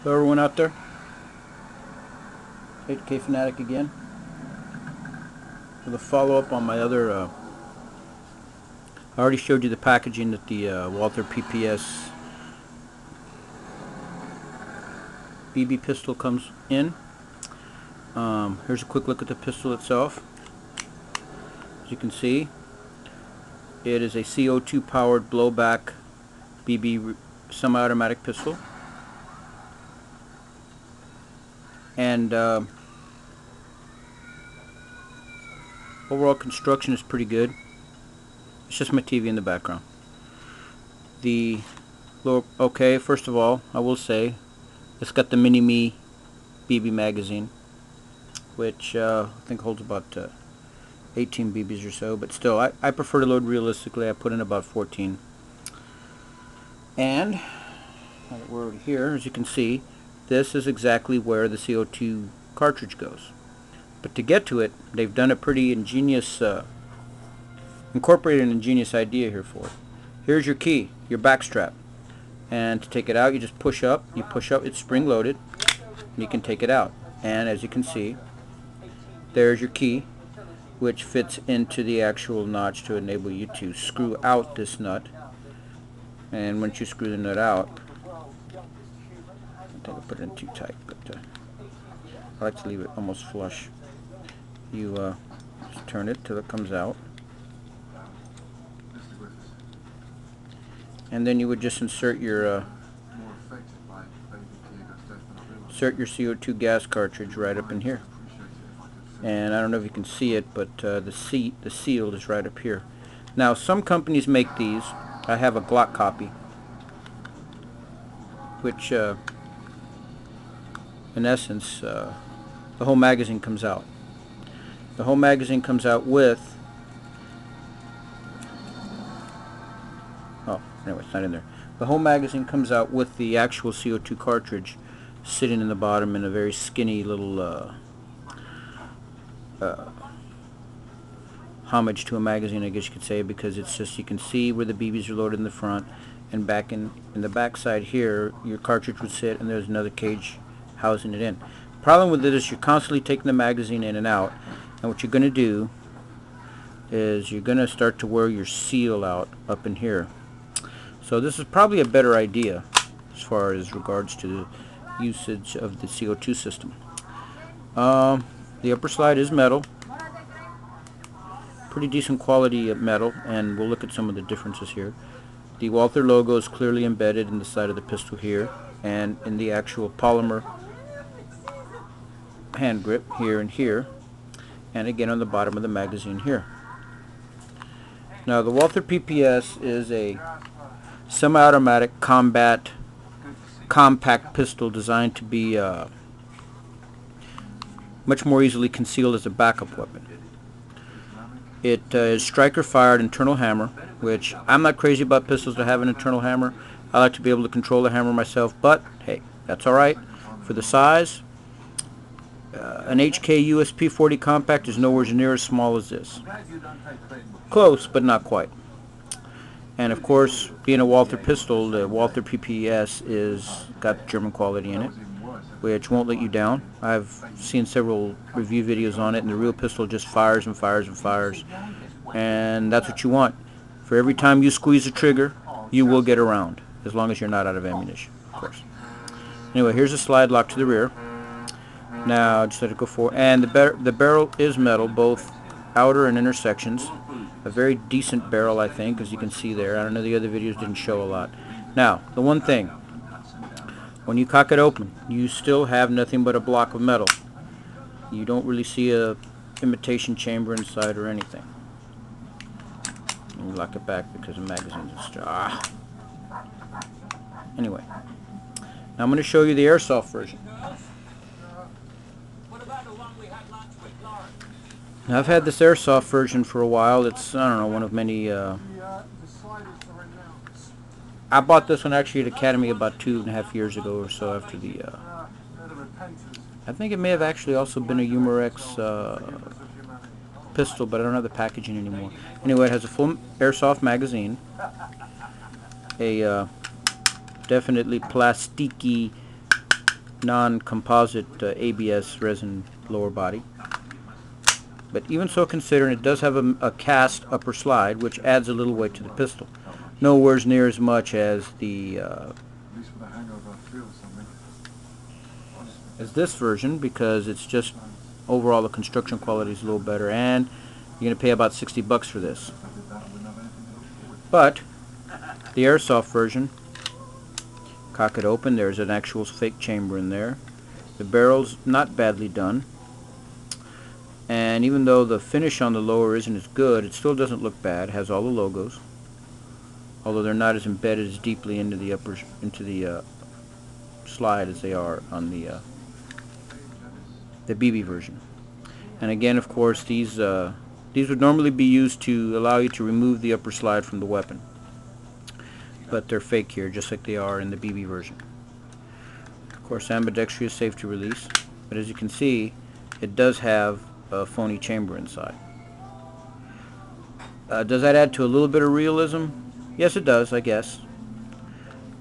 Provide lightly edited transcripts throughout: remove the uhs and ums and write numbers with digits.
So everyone out there, 8K Fanatic again. For the follow-up on my other, I already showed you the packaging that the Walther PPS BB pistol comes in. Here's a quick look at the pistol itself. As you can see, it is a CO2 powered blowback BB semi-automatic pistol. And overall construction is pretty good. It's just my TV in the background. The lower, okay, first of all, I will say it's got the Mini-Me BB magazine, which I think holds about 18 BBs or so, but still, I prefer to load realistically. I put in about 14. And now that we're over here, as you can see, this is exactly where the CO2 cartridge goes. But to get to it, they've done a pretty ingenious, incorporated an ingenious idea here for it. Here's your key, your back strap. And to take it out, you just push up, it's spring loaded, and you can take it out. And as you can see, there's your key, which fits into the actual notch to enable you to screw out this nut. And once you screw the nut out, I think I put it in too tight, but I like to leave it almost flush. You just turn it till it comes out, and then you would just insert your CO2 gas cartridge right up in here. And I don't know if you can see it, but the seal is right up here. Now, some companies make these. I have a Glock copy, which in essence, the whole magazine comes out. The whole magazine comes out with, oh, anyway, it's not in there. The whole magazine comes out with the actual CO2 cartridge sitting in the bottom in a very skinny little homage to a magazine, I guess you could say, because it's just, you can see where the BBs are loaded in the front, and back in the back side here, your cartridge would sit, and there's another cage housing it in. Problem with it is you're constantly taking the magazine in and out, and what you're going to do is you're going to start to wear your seal out up in here. So this is probably a better idea as far as regards to the usage of the CO2 system. The upper slide is metal, pretty decent quality of metal, and we'll look at some of the differences here. The Walther logo is clearly embedded in the side of the pistol here, and in the actual polymer hand grip here and here, and again on the bottom of the magazine here. Now, the Walther PPS is a semi-automatic combat compact pistol designed to be much more easily concealed as a backup weapon. It is striker fired internal hammer, which I'm not crazy about pistols that have an internal hammer. I like to be able to control the hammer myself, but hey, that's alright. For the size, an HK USP 40 compact is nowhere near as small as this. Close, but not quite. And of course, being a Walther pistol, the Walther PPS is got German quality in it, which won't let you down. I've seen several review videos on it, and the real pistol just fires and fires and fires, and that's what you want. For every time you squeeze the trigger, you will get around, as long as you're not out of ammunition, of course. Anyway, here's a slide lock to the rear. Now, just let it go forward, and the barrel is metal, both outer and inner sections. A very decent barrel, I think, as you can see there. I don't know, the other videos didn't show a lot. Now, the one thing, when you cock it open, you still have nothing but a block of metal. You don't really see a imitation chamber inside or anything. And you lock it back because the magazine's Anyway, now I'm going to show you the airsoft version. Now, I've had this airsoft version for a while. It's, I don't know, one of many. I bought this one actually at Academy about 2.5 years ago or so after the. I think it may have actually also been a Umarex pistol, but I don't have the packaging anymore. Anyway, it has a full airsoft magazine, a definitely plasticky non-composite ABS resin lower body. But even so, considering it does have a cast upper slide, which adds a little weight to the pistol. Nowhere near as much as the as this version, because it's just overall the construction quality is a little better, and you're going to pay about $60 for this. But the airsoft version, cock it open, there's an actual fake chamber in there. The barrel's not badly done, and even though the finish on the lower isn't as good, it still doesn't look bad. It has all the logos, although they're not as embedded as deeply into the slide as they are on the BB version. And again, of course, these would normally be used to allow you to remove the upper slide from the weapon, but they're fake here, just like they are in the BB version. Of course, ambidextrous safety release, but as you can see, it does have a phony chamber inside. Does that add to a little bit of realism? Yes, it does, I guess.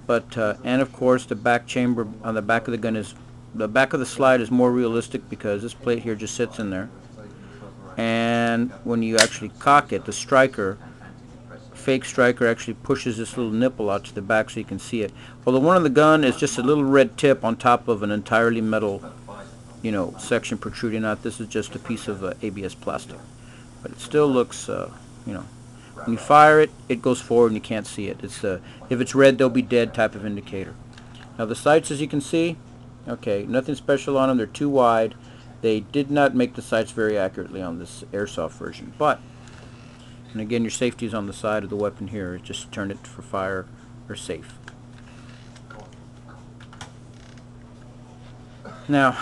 But and of course, the back chamber on the back of the gun is, the back of the slide is more realistic because this plate here just sits in there. And when you actually cock it, the striker, fake striker, actually pushes this little nipple out to the back so you can see it. Well, the one on the gun is just a little red tip on top of an entirely metal, section protruding out. This is just a piece of ABS plastic, but it still looks, when you fire it, it goes forward and you can't see it. It's if it's red, they'll be dead type of indicator. Now the sights, as you can see, okay, nothing special on them. They're too wide. They did not make the sights very accurately on this airsoft version, but, and again, your safety is on the side of the weapon here. Just turn it for fire or safe. Now,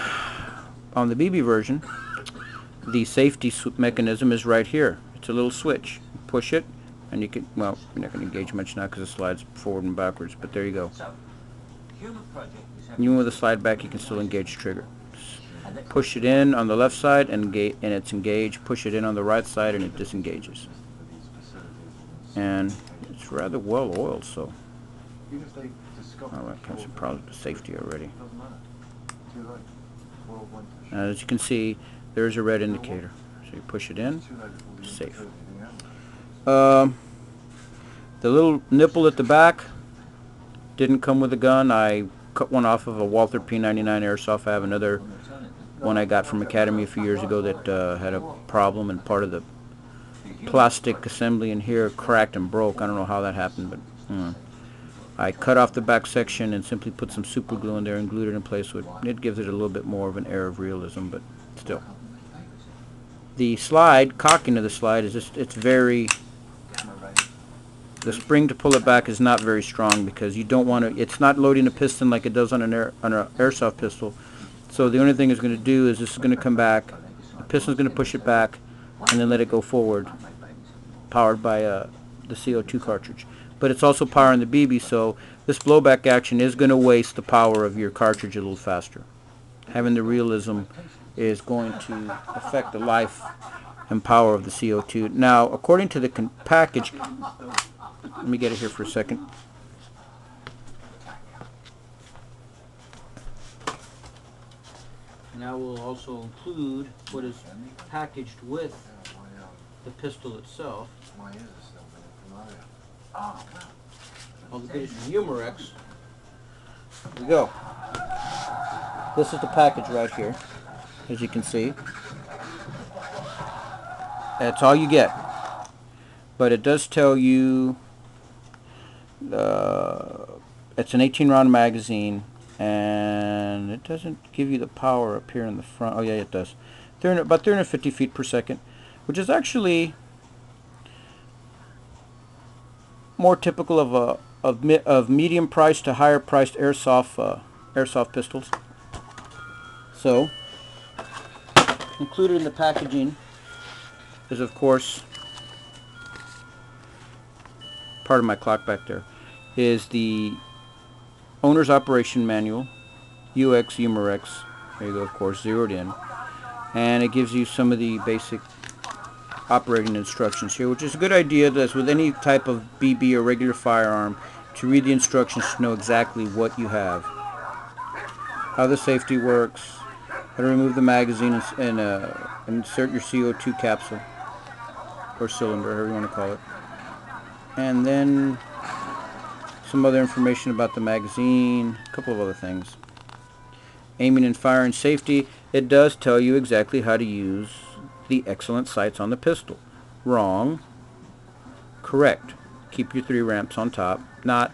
on the BB version, the safety mechanism is right here. It's a little switch. You push it, and you can, well, you're not going to engage much now because it slides forward and backwards, but there you go. Even with the slide back, you can still engage the trigger. Push it in on the left side and it's engaged. Push it in on the right side and it disengages. And it's rather well oiled, so that comes with problems with safety already. As you can see, there's a red indicator. So you push it in, safe. The little nipple at the back didn't come with the gun. I cut one off of a Walther P99 airsoft. I have another one I got from Academy a few years ago that had a problem, and part of the plastic assembly in here cracked and broke. I don't know how that happened, but I cut off the back section and simply put some super glue in there and glued it in place. So it gives it a little bit more of an air of realism, but still. The slide, cocking of the slide, is just, it's very, the spring to pull it back is not very strong because you don't want to, it's not loading a piston like it does on an airsoft pistol. So the only thing it's going to do is this is going to come back, the piston's going to push it back, and then let it go forward, powered by the CO2 cartridge. But it's also powering the BB, so this blowback action is going to waste the power of your cartridge a little faster. Having the realism is going to affect the life and power of the CO2. Now, according to the package, let me get it here for a second. Now we'll also include what is packaged with the pistol itself. All the goodies from Umarex. Here we go. This is the package right here, as you can see. That's all you get. But it does tell you it's an 18-round magazine, and it doesn't give you the power up here in the front. Oh yeah, it does. About 350 feet per second, which is actually more typical of medium priced to higher priced airsoft pistols. So, included in the packaging is, of course, part of my clock back there, is the owner's operation manual, UX Umarex. There you go, of course, zeroed in. And it gives you some of the basic operating instructions here, which is a good idea, as with any type of BB or regular firearm, to read the instructions to know exactly what you have. how the safety works, how to remove the magazine and insert your CO2 capsule or cylinder, however you want to call it, and then some other information about the magazine, a couple of other things. Aiming and firing safety, it does tell you exactly how to use the excellent sights on the pistol. Wrong. Correct. Keep your 3 ramps on top. Not.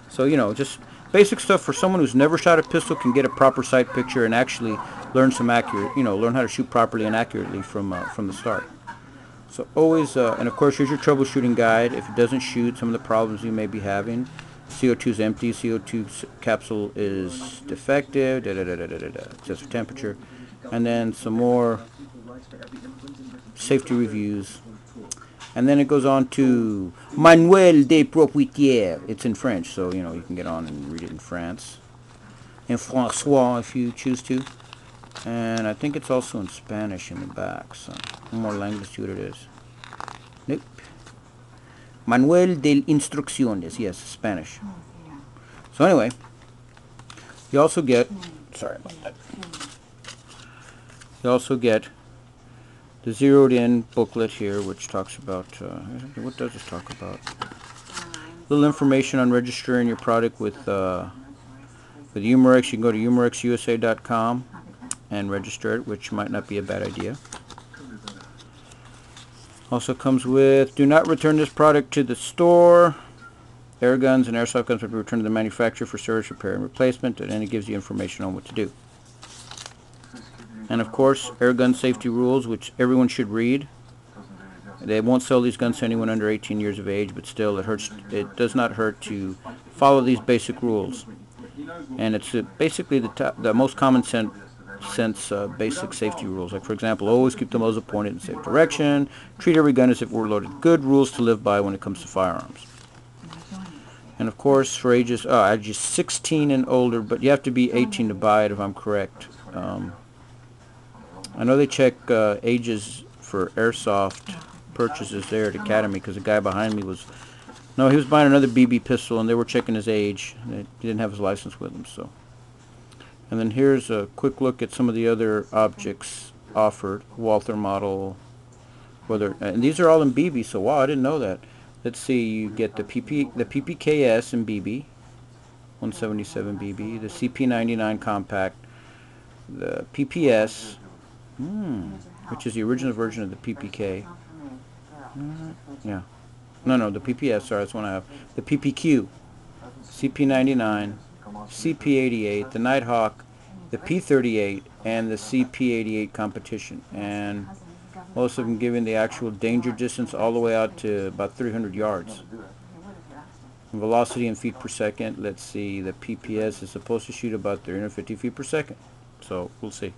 So, just basic stuff for someone who's never shot a pistol can get a proper sight picture and actually learn learn how to shoot properly and accurately from the start. So always, and of course, here's your troubleshooting guide. If it doesn't shoot, some of the problems you may be having. CO2 is empty, CO2 capsule is defective, just for temperature. And then some more safety reviews. And then it goes on to Manuel de Propriétaire. It's in French, so you can get on and read it in France. In François, if you choose to. And I think it's also in Spanish in the back, so one more language, see what it is. Nope. Manuel de Instrucciones, yes, Spanish. So anyway, you also get, sorry about that, you also get the zeroed in booklet here, which talks about, what does this talk about? Little information on registering your product with Umarex. You can go to umarexusa.com and register it, which might not be a bad idea. Also comes with, do not return this product to the store. Air guns and airsoft guns will be returned to the manufacturer for service, repair, and replacement, and then it gives you information on what to do. And of course, air gun safety rules, which everyone should read. They won't sell these guns to anyone under 18 years of age, but still, it does not hurt to follow these basic rules. And it's basically the most common sense basic safety rules. Like, for example, always keep the muzzle pointed in safe direction. Treat every gun as if it were loaded. Good rules to live by when it comes to firearms. And of course, for ages 16 and older, but you have to be 18 to buy it, if I'm correct. I know they check ages for airsoft purchases there at Academy, because the guy behind me was buying another BB pistol, and they were checking his age. He didn't have his license with him, so. And then here's a quick look at some of the other objects offered. Walther model, and these are all in BB, so wow, I didn't know that. Let's see, you get the PPKS in BB, 177 BB, the CP99 compact, the PPS, which is the original version of the PPK. Yeah. No, the PPS, sorry, that's one I have. The PPQ, CP99, CP88, the Nighthawk, the P38, and the CP88 competition. And most of them giving the actual danger distance all the way out to about 300 yards. Velocity in feet per second, let's see, the PPS is supposed to shoot about 350 feet per second. So, we'll see.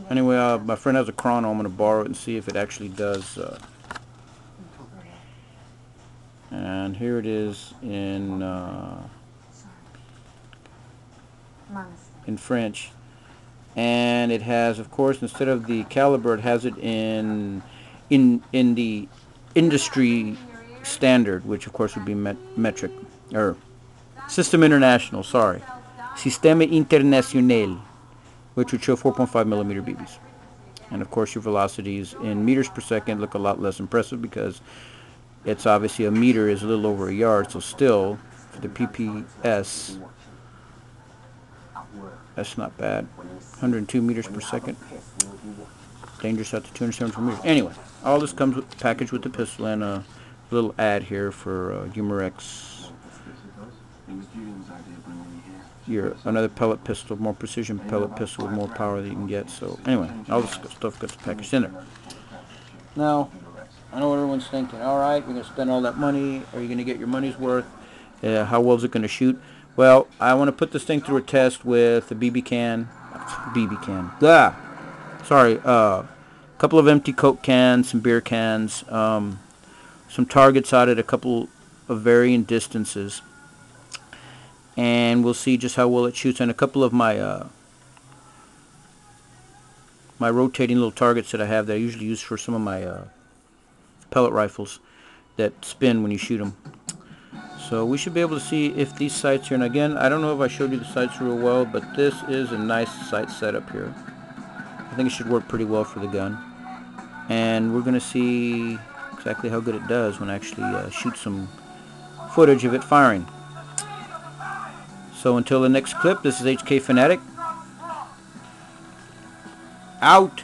Anyway, my friend has a chrono. I'm going to borrow it and see if it actually does. And here it is in French. And it has, of course, instead of the caliber, it has it in the industry standard, which of course would be metric, or System International, sorry. Sistema Internacional, which would show 4.5 millimeter BBs. And of course your velocities in meters per second look a lot less impressive, because it's obviously a meter is a little over a yard, so still, for the PPS, that's not bad. 102 meters per second. Dangerous out to 274 meters. Anyway, all this comes packaged with the pistol, and a little ad here for Umarex. Another pellet pistol, more precision pellet pistol with more power that you can get. So anyway, all this stuff gets packaged in there. Now, I know what everyone's thinking. All right, you're going to spend all that money. Are you going to get your money's worth? How well is it going to shoot? Well, I want to put this thing through a test with a BB can. Sorry, a couple of empty Coke cans, some beer cans, some targets out at a couple of varying distances, and we'll see just how well it shoots. And a couple of my my rotating little targets that I have that I usually use for some of my pellet rifles that spin when you shoot them. So we should be able to see if these sights here, and again, I don't know if I showed you the sights real well, but this is a nice sight setup here. I think it should work pretty well for the gun. And we're going to see exactly how good it does when I actually shoot some footage of it firing. So until the next clip, this is HK Fanatic. Out!